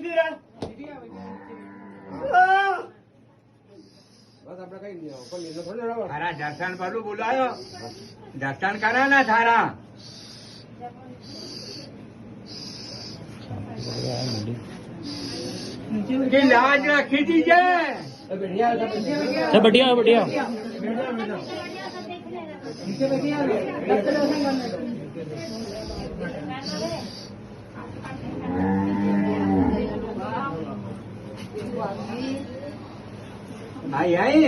સુધી રહે थारा दर्शन पर बुलायो दर्शन करा ना थारा की लाज रखी दीजिए सब बढ़िया बढ़िया आई आई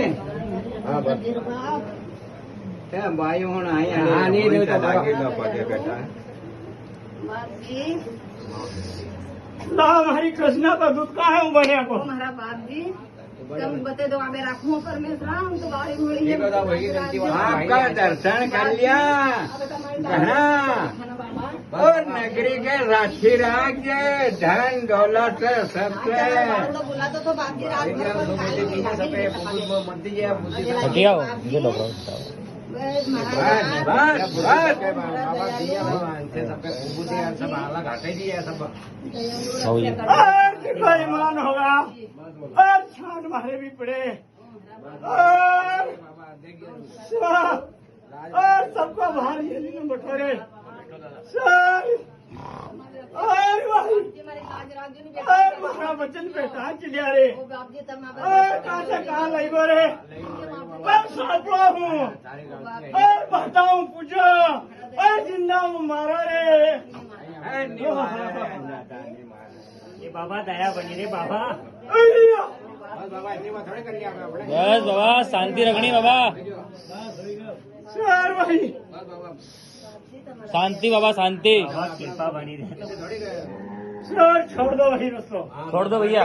भाई हूँ आई हाँ नहीं बेटा हमारी कृष्णा तो दूध का है बने को हमारा बाप जी तुम बते दो आगे रखो परमेश्वर हम तो बारी हुई आपका दर्शन कर लिया हाँ और नगरी के राशि राज्य धन दौलत सबसे बुला तो बाप जी रात बढ़िया हो मुझे लग रहा है बस हो ये बेईमान होगा और छान मारे भी पड़े और सबको भारी बटोरे मारा बच्चन बेटा चिड़िया रे कहाँ लई गो रे मैं सापड़ा हूँ बताऊँ पूछो जिंदा हूँ मारा रे ये बाबा दया बनी रे बाबा बस बाबा शांति रखनी बाबा सर भाई शांति बाबा शांति कृपा बनी रहे सर छोड़ दो भाई दोस्तों छोड़ दो भैया